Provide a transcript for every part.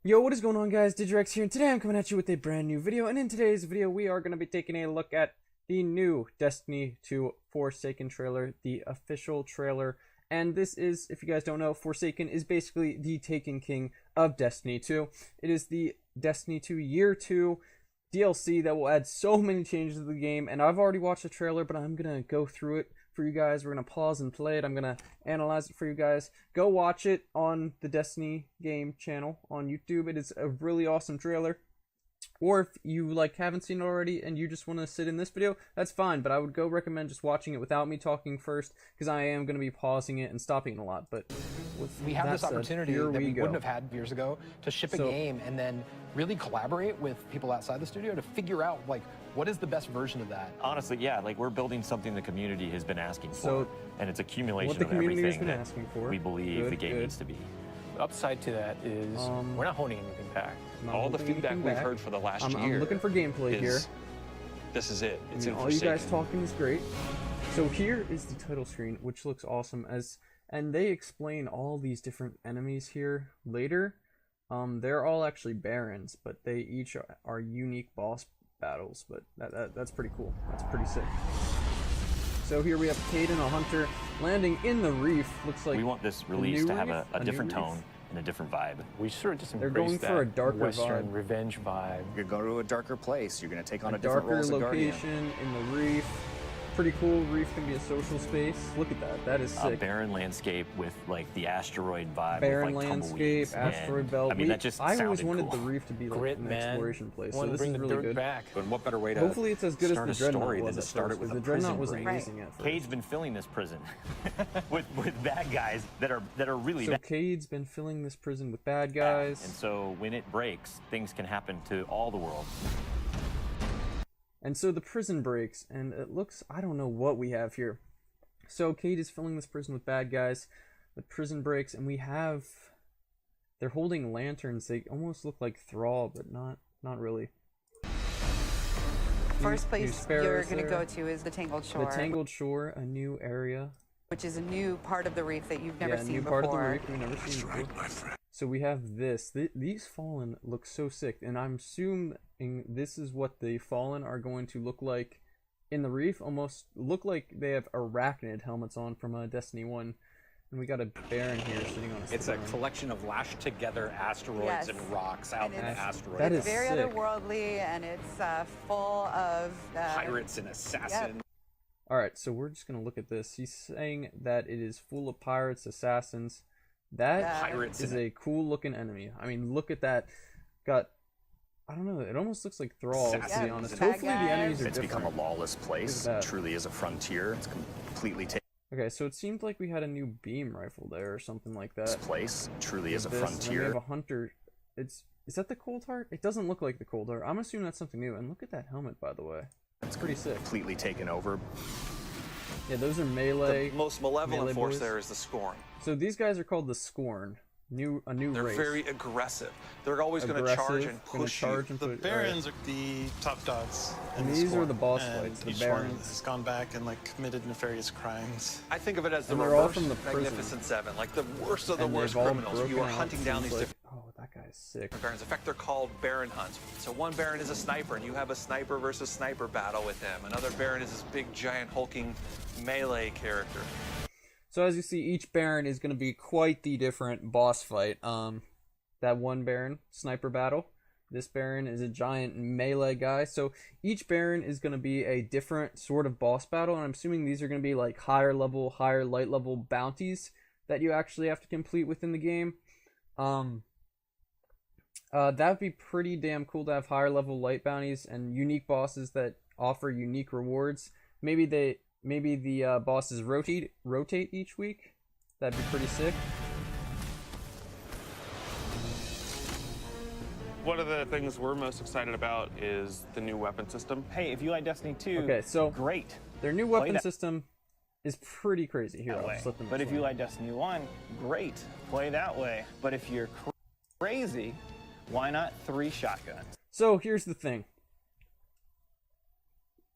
Yo, what is going on, guys? Digirex here, and today I'm coming at you with a brand new video, and in today's video we are going to be taking a look at the new Destiny 2 Forsaken trailer, the official trailer. And this is, if you guys don't know, Forsaken is basically the Taken King of Destiny 2. It is the Destiny 2 Year 2 DLC that will add so many changes to the game, and I've already watched the trailer, but I'm going to go through it for you guys. We're going to pause and play it. I'm going to analyze it for you guys. Go watch it on the Destiny game channel on YouTube. It is a really awesome trailer. Or if you haven't seen it already and you just want to sit in this video, that's fine, but I would go recommend just watching it without me talking first, because I am going to be pausing it and stopping it a lot. But we have this opportunity that we wouldn't have had years ago to ship a game and then really collaborate with people outside the studio to figure out what is the best version of that. Honestly, yeah, we're building something the community has been asking for, and it's accumulation of everything that we believe the game needs to be. The upside to that is we're not holding anything back. All the feedback we've heard for the last year. I'm looking for gameplay here. This is it. It's in all you guys talking is great. So here is the title screen, which looks awesome, and they explain all these different enemies here later. They're all actually barons, but they each are unique boss battles. But that's pretty cool. That's pretty sick. So here we have Caden, a hunter, landing in the reef. Looks like we want this release to have a different tone and a different vibe. We sort of just They're going for a darker Western vibe. revenge vibe. You're going to a darker place. You're going to take on a darker different role as a location in the reef. Pretty cool. Reef can be a social space. Look at that. That is sick. A barren landscape with the asteroid vibe. Barren with, landscape, asteroid belt. I mean, that just I always sounded wanted cool. the reef to be like Grit, an man. exploration place. Want So to this bring is the really dirt good. back. But what better way to Hopefully it's as good as start the a story Dreadnought than was to start it with the a Dreadnought prison was break. amazing at first. Cade's been filling this prison with bad guys that are really So bad. Cade's been filling this prison with bad guys. And so when it breaks, things can happen to all the world. And so the prison breaks, and it looks, I don't know what we have here. So Cade is filling this prison with bad guys. The prison breaks, and they're holding lanterns. They almost look like Thrall, but not really. First place you're going to go to is the Tangled Shore. The Tangled Shore, a new area. Which is a new part of the reef that you've never seen before. Yeah, a new part of the reef we've never seen before. So we have this. These Fallen look so sick, and I'm assuming this is what the Fallen are going to look like in the reef. Almost look like they have arachnid helmets on from Destiny 1. And we got a Baron here sitting on a It's a collection of lashed together asteroids Yes. and rocks out in the asteroid. That It's is very sick. otherworldly, and it's full of pirates and assassins. Alright, so we're just going to look at this. He's saying that it is full of pirates, assassins. That Pirates is a cool looking enemy. I mean, look at that. I don't know, it almost looks like Thrall, to be honest. Bad Hopefully the enemies are It's different. become a lawless place. Look at It that. truly is a frontier. It's completely taken. Okay, so it seemed like we had a new beam rifle there or something like that. This place truly is a This, and then we frontier. have a hunter. Is that the Cold Heart? It doesn't look like the Cold Heart. I'm assuming that's something new. And look at that helmet, by the way. It's pretty sick. Completely taken over. Yeah, those are melee. The most malevolent melee force boys. there is the Scorn. So these guys are called the Scorn. A new They're race. very aggressive. They're always going to charge and push you. The Barons are the top dogs. And in these are Scorn, the boss and fights, the each Barons. one has gone back and committed nefarious crimes. I think of it as the And they're all reverse from the prison. Magnificent Seven, like the worst of the And worst they've all criminals. You broken are out, hunting down seems these like. different Oh, that guy's sick. barons. In fact, they're called Baron hunts. So one Baron is a sniper, and you have a sniper versus sniper battle with him. Another Baron is this big, giant, hulking melee character. So as you see, each Baron is going to be quite the different boss fight. That one Baron, sniper battle. This Baron is a giant melee guy. So each Baron is going to be a different sort of boss battle. And I'm assuming these are going to be higher level, higher light level bounties that you actually have to complete within the game. That would be pretty damn cool to have higher level light bounties and unique bosses that offer unique rewards. Maybe the bosses rotate each week. That'd be pretty sick. One of the things we're most excited about is the new weapon system. Hey, if you like Destiny 2, Okay, so great. their new weapon system is pretty crazy. Here, That I'll way. slip them. But this if you way. like Destiny 1, great. Play that way. But if you're crazy, why not 3 shotguns? So here's the thing.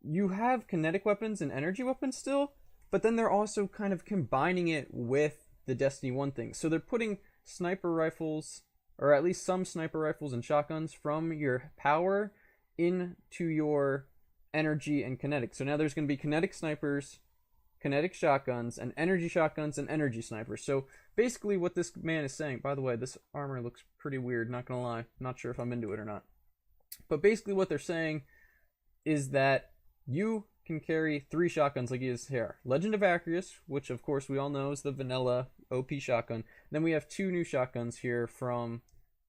You have kinetic weapons and energy weapons still, but then they're also kind of combining it with the Destiny 1 thing. So they're putting sniper rifles or at least some sniper rifles and shotguns, from your power into your energy and kinetic. So now there's going to be kinetic snipers, kinetic shotguns, and energy snipers. So basically what this man is saying, by the way, this armor looks pretty weird, not gonna lie, not sure if I'm into it or not, but basically what they're saying is that you can carry 3 shotguns like he is here. Legend of Acreus, which of course we all know is the vanilla OP shotgun. Then we have 2 new shotguns here from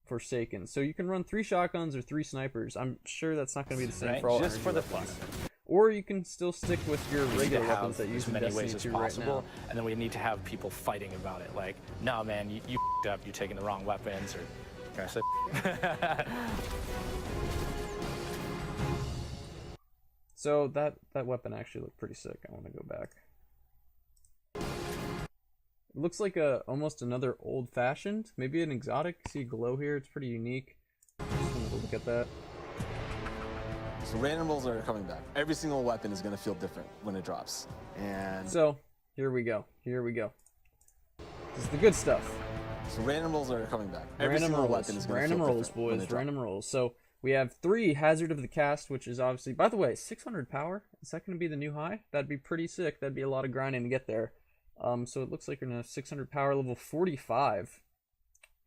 Forsaken. So you can run 3 shotguns or 3 snipers. I'm sure that's not going to be the same for all just for the weapons. fun. Or you can still stick with your regular weapons that use as many Destiny ways as 2 possible, right now. and then we need to have people fighting about it. Like, no, man, you f***ed up, you're taking the wrong weapons, or can I say? So that weapon actually looked pretty sick. I want to go back. It looks like almost another old-fashioned, maybe an exotic. See glow here, it's pretty unique. Just wanted to look at that. So randomals are coming back. Every single weapon is going to feel different when it drops. And so here we go. Here we go. This is the good stuff. So random rolls are coming back. Every single weapon is going to feel different. Random rolls, boys. Random rolls. So we have 3 Hazard of the Cast, which is obviously, by the way, 600 power. Is that going to be the new high? That'd be pretty sick. That'd be a lot of grinding to get there. So it looks like you're going to have 600 power, level 45.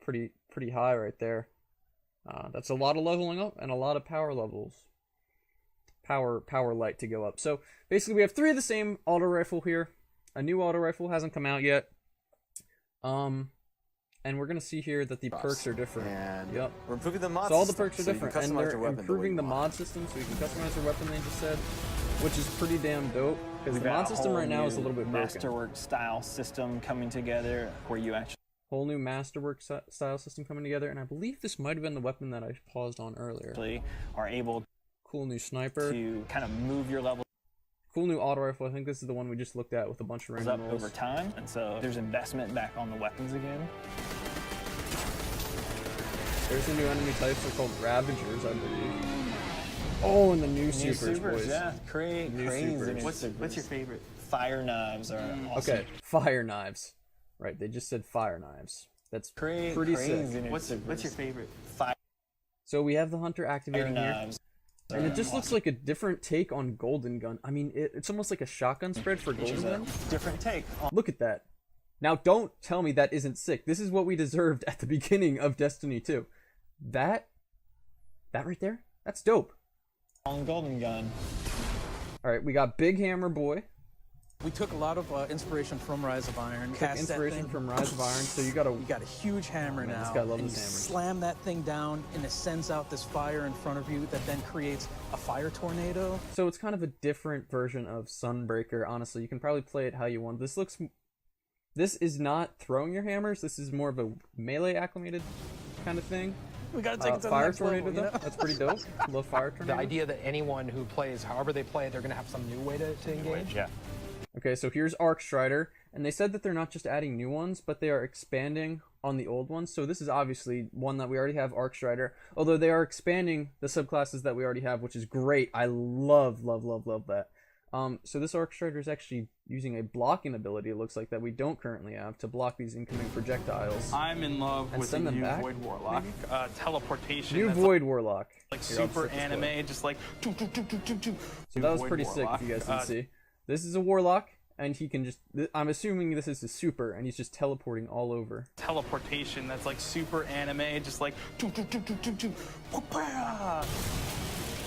Pretty high right there. That's a lot of leveling up and a lot of power levels. Power light to go up. So basically we have 3 of the same auto rifle here. A new auto rifle hasn't come out yet. And we're gonna see here that the perks are different. And yep. We're improving the mod So all the system, perks are so you can different, and customize they're your weapon improving the mod system, so you can customize your weapon. They just said, which is pretty damn dope. Because the mod system right now is a little bit broken. Masterwork style system coming together, where you actually whole new Masterwork style system coming together, and I believe this might have been the weapon that I paused on earlier. Are able. Cool new sniper. To kind of move your level. Cool new auto rifle. I think this is the one we just looked at with a bunch of random rolls. Over time, and so there's investment back on the weapons again. There's the new enemy types. They're called Ravagers, I believe. Oh, and the new supers, boys. Yeah, crazy. What's your favorite? Fire knives are awesome. Okay, fire knives. Right, they just said fire knives. That's pretty sick. What's your favorite? Fire. So we have the Hunter activating here. Knives. And it just looks like a different take on Golden Gun. I mean, it's almost like a shotgun spread for Golden Gun. Different take. Look at that. Now, don't tell me that isn't sick. This is what we deserved at the beginning of Destiny 2. That right there, that's dope. On Golden Gun. All right, we got Big Hammer Boy. We took a lot of inspiration from Rise of Iron. Inspiration from Rise of Iron. So you got a huge hammer now. This guy loves and his hammers. Slam that thing down, and it sends out this fire in front of you that then creates a fire tornado. So it's kind of a different version of Sunbreaker. Honestly, you can probably play it how you want. This is not throwing your hammers. This is more of a melee acclimated kind of thing. We gotta take it to the fire next tornado level, though. you know? That's pretty dope. Love fire tornado. The idea that anyone who plays, however they play, they're gonna have some new way to engage. Yeah. Okay, so here's Arc Strider, and they said that they're not just adding new ones, but they are expanding on the old ones. So this is obviously one that we already have, Arc Strider, although they are expanding the subclasses that we already have, which is great. I love that. So this Arc Strider is actually using a blocking ability, it looks like, that we don't currently have to block these incoming projectials. I'm in love with the new Void Warlock. Teleportation. New Void Warlock. Like super anime, just like... So that was pretty sick if you guys didn't see. This is a Warlock, and he can just... I'm assuming this is a super, and he's just teleporting all over. Teleportation, that's like super anime, just like...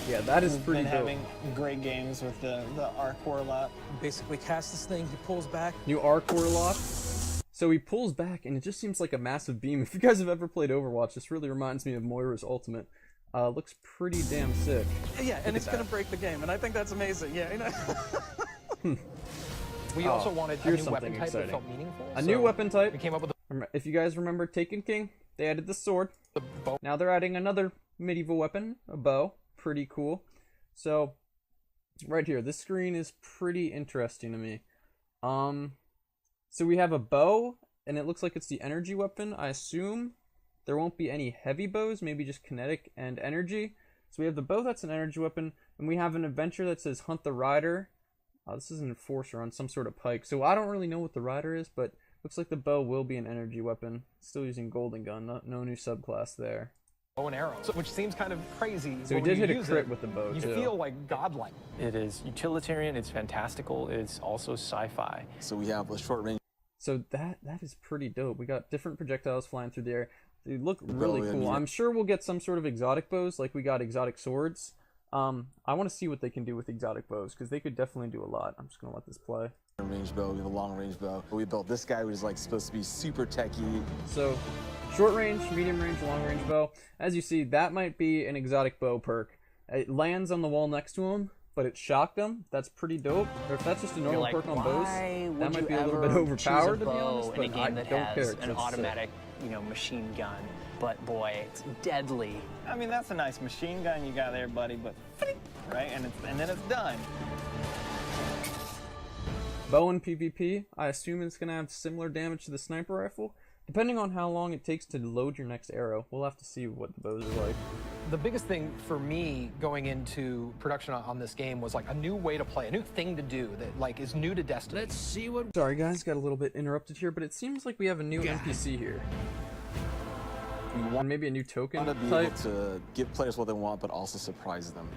Yeah, that is pretty dope. Having great games with the Arc Warlock. Basically cast this thing, he pulls back. New Arc Warlock. So he pulls back, and it just seems like a massive beam. If you guys have ever played Overwatch, this really reminds me of Moira's ultimate. Looks pretty damn sick. Yeah, and it's gonna break the game, and I think that's amazing. Yeah, you know. We also wanted a new weapon type that felt meaningful. A new weapon type. We came up with if you guys remember Taken King, they added the sword. The bow. Now they're adding another medieval weapon, a bow. Pretty cool. So right here, this screen is pretty interesting to me. So we have a bow, and it looks like it's the energy weapon. I assume there won't be any heavy bows, maybe just kinetic and energy. So we have the bow, that's an energy weapon, and we have an adventure that says Hunt the Rider. This is an enforcer on some sort of pike. So I don't really know what the rider is, but Looks like the bow will be an energy weapon. Still using golden gun, no new subclass there. Bow and arrow, which seems kind of crazy. So he did hit a crit with the bow, you too. You feel like godlike. It is utilitarian, it's fantastical, it's also sci-fi. So we have a short range. So that is pretty dope. We got different projectiles flying through the air. They look really cool. I'm sure we'll get some sort of exotic bows, like we got exotic swords. I want to see what they can do with exotic bows, because they could definitely do a lot. I'm just going to let this play. Range bow, we have a long range bow. We built this guy, which is like supposed to be super techy. So, short range, medium range, long range bow. As you see, that might be an exotic bow perk. It lands on the wall next to him, but it shocked him. That's pretty dope. Or if that's just a normal perk on bows, that might be a little bit overpowered, to be honest, but I don't care. An automatic, machine gun. But boy, it's deadly. I mean, that's a nice machine gun you got there, buddy, but right, and then it's done. Bow in PvP, I assume it's going to have similar damage to the sniper rifle. Depending on how long it takes to load your next arrow, we'll have to see what the bows are like. The biggest thing for me going into production on this game was like a new way to play, a new thing to do that like is new to Destiny. Let's see what... Sorry guys, got a little bit interrupted here, but it seems like we have a new NPC here. We want maybe a new token type. We want to be able to give players what they want, but also surprise them.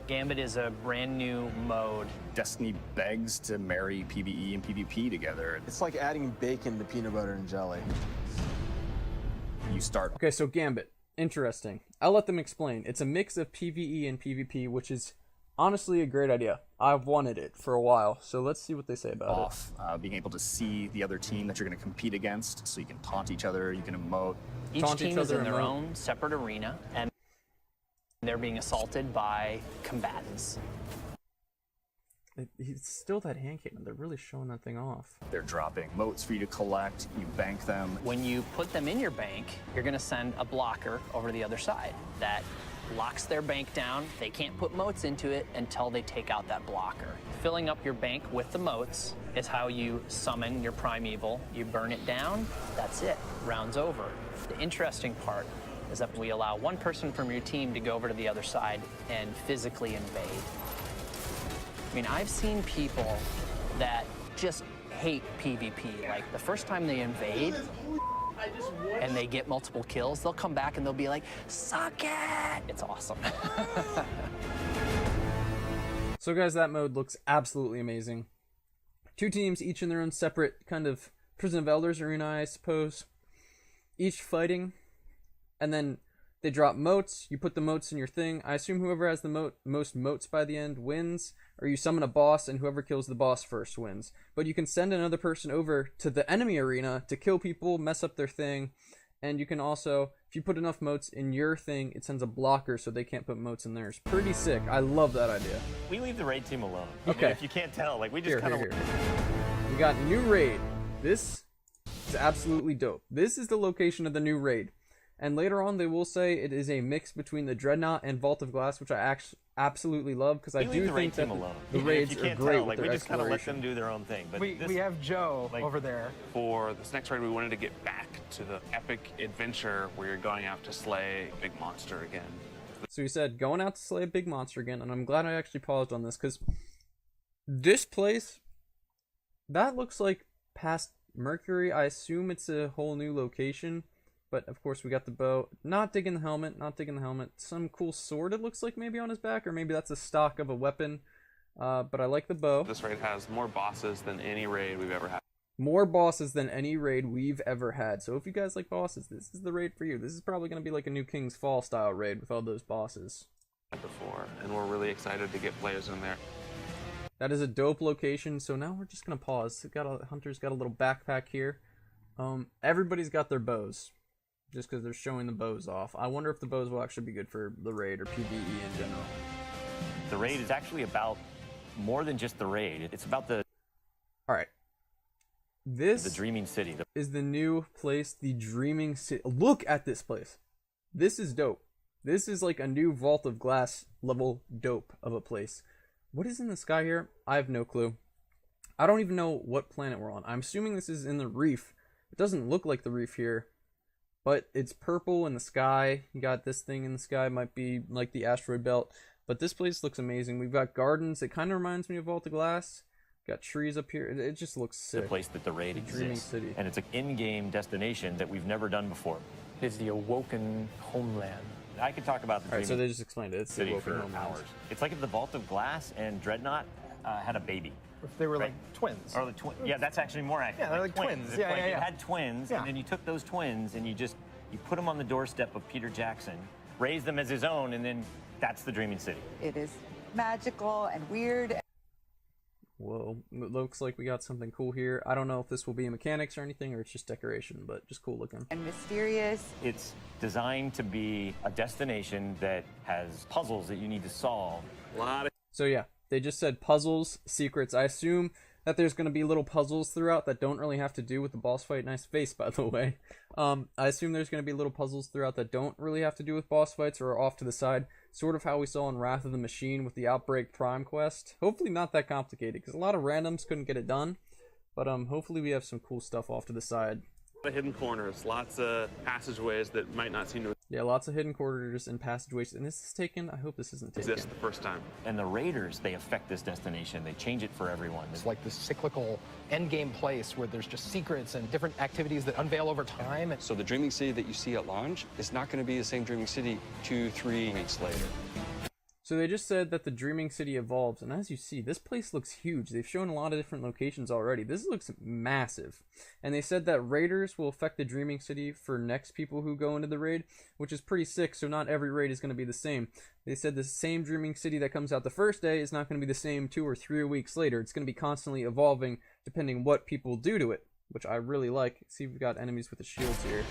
Gambit is a brand new mode. Destiny begs to marry PvE and PvP together. It's like adding bacon to peanut butter and jelly. You start. Okay, so Gambit. Interesting. I'll let them explain. It's a mix of PvE and PvP, which is honestly a great idea. I've wanted it for a while, so let's see what they say about it. Being able to see the other team that you're going to compete against, so you can taunt each other, you can emote. Each team is in their own separate arena, and they're being assaulted by combatants. It's still that hand cannon. They're really showing that thing off. They're dropping motes for you to collect. You bank them. When you put them in your bank, you're going to send a blocker over to the other side that locks their bank down. They can't put motes into it until they take out that blocker. Filling up your bank with the motes is how you summon your primeval. You burn it down, that's it. Round's over. The interesting part is that we allow one person from your team to go over to the other side and physically invade. I mean, I've seen people that just hate PvP. Like, the first time they invade and they get multiple kills, they'll come back and they'll be like, suck it! It's awesome. So guys, that mode looks absolutely amazing. Two teams, each in their own separate kind of Prison of Elders arena, I suppose. Each fighting, and then they drop motes. You put the motes in your thing. I assume whoever has the most motes by the end wins, or you summon a boss and whoever kills the boss first wins. But you can send another person over to the enemy arena to kill people, mess up their thing, and you can also, if you put enough motes in your thing, it sends a blocker so they can't put motes in theirs. Pretty sick. I love that idea. We leave the raid team alone. Okay. I mean, if you can't tell, like, we just kind of... We got new raid. This is absolutely dope. This is the location of the new raid. And later on, they will say it is a mix between the Dreadnought and Vault of Glass, which I absolutely love, because I do think that the raids are great with their exploration. We just kind of let them do their own thing. But we have Joe over there. For this next raid, we wanted to get back to the epic adventure where you're going out to slay a big monster again. So he said, going out to slay a big monster again, and I'm glad I actually paused on this, because this place, that looks like past Mercury. I assume it's a whole new location. But, of course, we got the bow. Not digging the helmet. Not digging the helmet. Some cool sword, it looks like, maybe on his back. Or maybe that's a stock of a weapon. But I like the bow. This raid has more bosses than any raid we've ever had. More bosses than any raid we've ever had. So if you guys like bosses, this is the raid for you. This is probably going to be like a new King's Fall style raid with all those bosses. Before, and we're really excited to get players in there. That is a dope location. So now we're just going to pause. Hunter's got a little backpack here. Everybody's got their bows. Just because they're showing the bows off. I wonder if the bows will actually be good for the raid or PvE in general. The raid is actually about more than just the raid. It's about the... Alright. This... The Dreaming City. Is the new place, the Dreaming City. Look at this place. This is dope. This is like a new Vault of Glass level dope of a place. What is in the sky here? I have no clue. I don't even know what planet we're on. I'm assuming this is in the reef. It doesn't look like the reef here. But it's purple in the sky. You got this thing in the sky. Might be like the asteroid belt. But this place looks amazing. We've got gardens. It kind of reminds me of Vault of Glass. Got trees up here. It just looks sick. The place that the raid exists. City. And it's an in-game destination that we've never done before. It's the awoken homeland. I could talk about the Alright, so they just explained it. It's city the awoken for homeland. hours. It's like if the Vault of Glass and Dreadnought had a baby. If they were like twins. Or yeah, that's actually more accurate. Yeah, they're like twins. You had twins, and then you took those twins and you put them on the doorstep of Peter Jackson, raised them as his own, and then that's the Dreaming City. It is magical and weird. Whoa, it looks like we got something cool here. I don't know if this will be mechanics or anything, or it's just decoration, but just cool looking. And mysterious. It's designed to be a destination that has puzzles that you need to solve. So yeah, they just said puzzles, secrets. I assume that there's going to be little puzzles throughout that don't really have to do with the boss fight. Nice face, by the way. I assume there's going to be little puzzles throughout that don't really have to do with boss fights or are off to the side. Sort of how we saw in Wrath of the Machine with the Outbreak Prime quest. Hopefully not that complicated, because a lot of randoms couldn't get it done. But hopefully we have some cool stuff off to the side. The hidden corners, lots of passageways that might not seem to Yeah, lots of hidden corridors and passageways. And this is taken? I hope this isn't taken. exist the first time. And the raiders, they affect this destination. They change it for everyone. It's like this cyclical endgame place where there's just secrets and different activities that unveil over time. So the Dreaming City that you see at launch is not going to be the same Dreaming City 2-3 weeks later. So they just said that the Dreaming City evolves, and as you see, this place looks huge. They've shown a lot of different locations already. This looks massive. And they said that raiders will affect the Dreaming City for next people who go into the raid, which is pretty sick, so not every raid is going to be the same. They said the same Dreaming City that comes out the first day is not going to be the same 2 or 3 weeks later. It's going to be constantly evolving depending what people do to it, which I really like. See, we've got enemies with the shields here.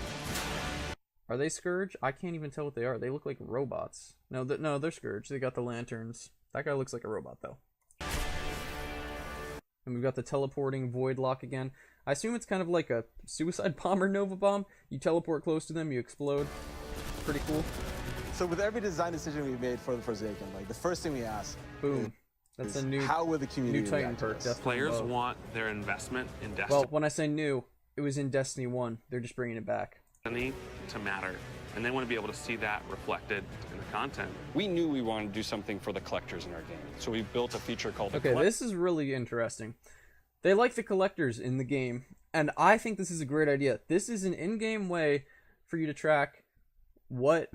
Are they Scourge? I can't even tell what they are. They look like robots. No, they're Scourge. They got the lanterns. That guy looks like a robot, though. And we've got the teleporting Void Lock again. I assume it's kind of like a suicide bomb or Nova Bomb. You teleport close to them, you explode. Pretty cool. So with every design decision we made for the Forsaken, like the first thing we ask, boom. That's a new, how will the community new Titan perk. Players want their investment in Destiny. Well, when I say new, it was in Destiny 1. They're just bringing it back. To matter, and they want to be able to see that reflected in the content. We knew we wanted to do something for the collectors in our game, so we built a feature called Okay, this is really interesting. They like the collectors in the game, and I think this is a great idea. This is an in-game way for you to track what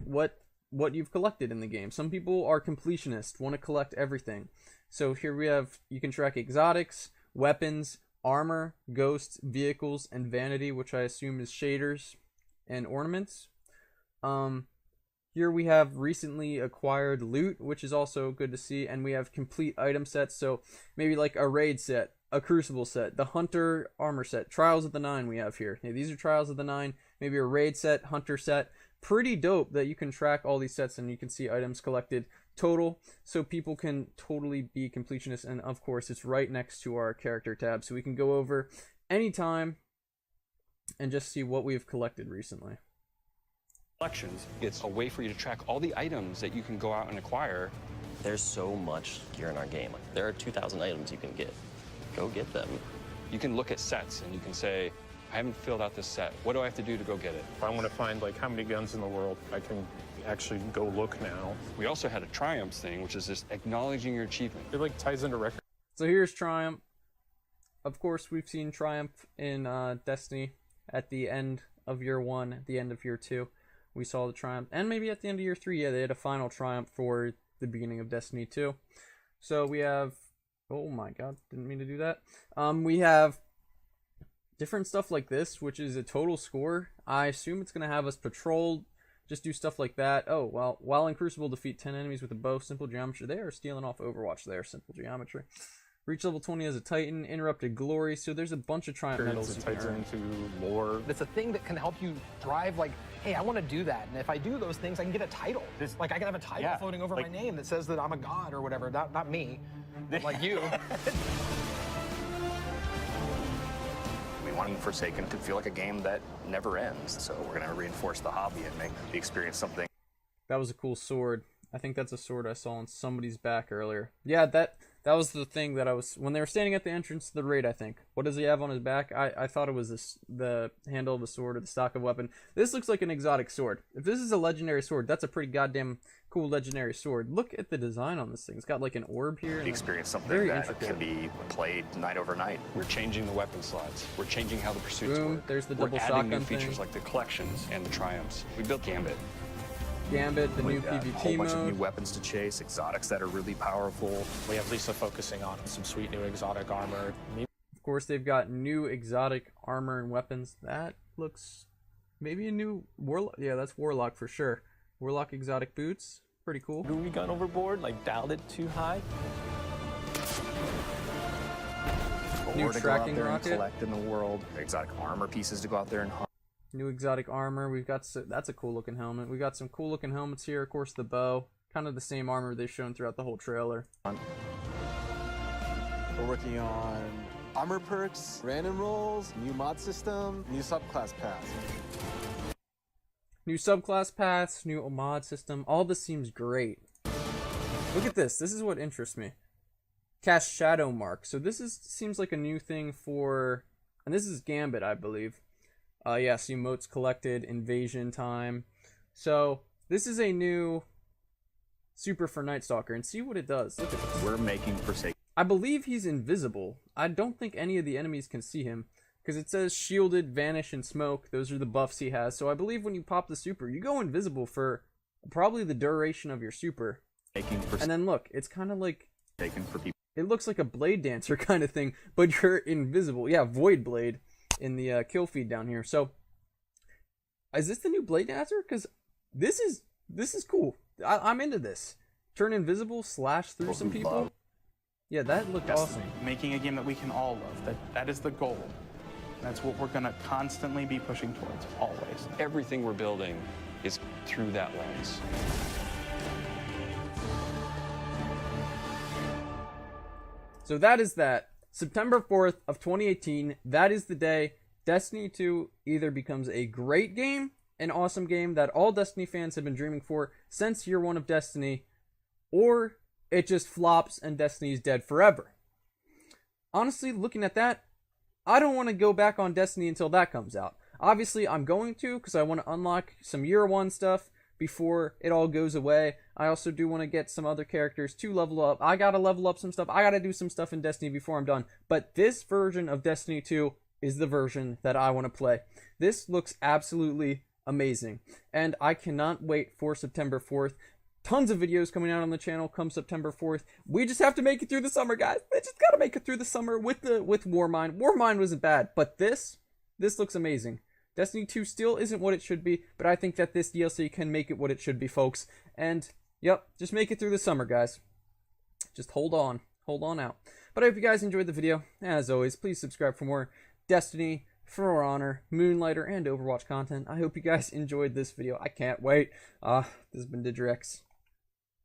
you've collected in the game. Some people are completionists, want to collect everything. So here we have, you can track exotics, weapons, armor, ghosts, vehicles, and vanity, which I assume is shaders and ornaments. Here we have recently acquired loot, which is also good to see, and we have complete item sets, so maybe like a raid set, a crucible set, the hunter armor set, Trials of the 9 we have here. These are Trials of the 9, maybe a raid set, hunter set. Pretty dope that you can track all these sets and you can see items collected total, so people can totally be completionists. And of course it's right next to our character tab, so we can go over anytime and just see what we've collected recently. Collections. It's a way for you to track all the items that you can go out and acquire. There's so much gear in our game. There are 2,000 items you can get. Go get them. You can look at sets and you can say, I haven't filled out this set. What do I have to do to go get it? If I want to find like how many guns in the world, I can actually go look now. We also had a Triumphs thing, which is just acknowledging your achievement. It like ties into record. So here's Triumph. Of course, we've seen Triumph in Destiny at the end of year 1, at the end of year 2. We saw the Triumph, and maybe at the end of year 3, yeah, they had a final Triumph for the beginning of Destiny 2. So we have, oh my god, didn't mean to do that. We have different stuff like this, which is a total score. I assume it's going to have us patrol, just do stuff like that. Oh, well, while in Crucible, defeat 10 enemies with a bow, simple geometry. They are stealing off Overwatch there, simple geometry. Reach level 20 as a Titan, interrupted glory. So there's a bunch of Triumph medals. It ties into lore. It's a thing that can help you drive, like, hey, I want to do that. And if I do those things, I can get a title. Like, I can have a title floating over my name that says that I'm a god or whatever. Not me, but like you. We wanted Forsaken to feel like a game that never ends. So we're going to reinforce the hobby and make the experience something. That was a cool sword. I think that's a sword I saw on somebody's back earlier. Yeah, that That was the thing that I was, when they were standing at the entrance to the raid, I think. What does he have on his back? I thought it was the handle of a sword or the stock of a weapon. This looks like an exotic sword. If this is a legendary sword, that's a pretty goddamn cool legendary sword. Look at the design on this thing. It's got like an orb here. Experience something very that intricate. can be played night over night. We're changing the weapon slots. We're changing how the pursuits Boom, work. there's the We're double adding shotgun new features thing. like the collections and the triumphs. We built Gambit. Gambit, the new A PvP whole bunch of mode. new weapons to chase, exotics that are really powerful. We have Lisa focusing on some sweet new exotic armor. Of course, they've got new exotic armor and weapons. That looks maybe a new Warlock. Yeah, that's Warlock for sure. Warlock exotic boots. Pretty cool. Have we gone overboard? Like dialed it too high? New Or to tracking go out there rocket. and collect in the world. Exotic armor pieces to go out there and hunt. New exotic armor. We've got that's a cool looking helmet. We got some cool looking helmets here. Of course, the bow. Kind of the same armor they've shown throughout the whole trailer. We're working on armor perks, random rolls, new mod system, new subclass paths. New subclass paths, new mod system. All this seems great. Look at this. This is what interests me. Cast Shadow Mark. So this seems like a new thing for, and this is Gambit, I believe. Yeah, so emotes collected, invasion time. So this is a new super for Night Stalker, and see what it does. Look at this. We're making Forsaken. I believe he's invisible. I don't think any of the enemies can see him, because it says shielded, vanish, and smoke. Those are the buffs he has. So I believe when you pop the super, you go invisible for probably the duration of your super. And then look, it's kind of like, For people. it looks like a Blade Dancer kind of thing, but you're invisible. Yeah, Void Blade in the kill feed down here. So is this the new Blade Dancer? Because this is cool. I'm into this. Turn invisible, slash through some people. Yeah, that looked awesome. Making a game that we can all love. That is the goal. That's what we're gonna constantly be pushing towards, always. Everything we're building is through that lens. So that is that. September 4th of 2018, that is the day Destiny 2 either becomes a great game, an awesome game that all Destiny fans have been dreaming for since year one of Destiny, or it just flops and Destiny's dead forever. Honestly, looking at that, I don't want to go back on Destiny until that comes out. Obviously, I'm going to, because I want to unlock some year one stuff before it all goes away. I also do want to get some other characters to level up. I gotta level up some stuff. I gotta do some stuff in Destiny before I'm done. But this version of Destiny 2 is the version that I want to play. This looks absolutely amazing. And I cannot wait for September 4th. Tons of videos coming out on the channel come September 4th. We just have to make it through the summer, guys. We just gotta make it through the summer with Warmind. Warmind wasn't bad, but this looks amazing. Destiny 2 still isn't what it should be, but I think that this DLC can make it what it should be, folks. And, yep, just make it through the summer, guys. Just hold on out. But I hope you guys enjoyed the video. As always, please subscribe for more Destiny, For Honor, Moonlighter, and Overwatch content. I hope you guys enjoyed this video. I can't wait. This has been Digrex.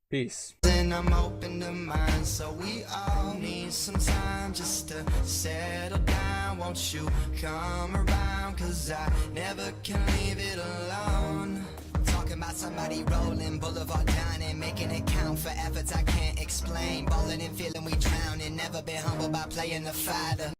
Peace. Then I'm open to mind, so we all need some time just to settle down. Won't you come around, 'cause I never can leave it alone. Talking about somebody rolling, boulevard dining, making it count for efforts I can't explain. Balling and feeling we drowning, never been humbled by playing the fighter.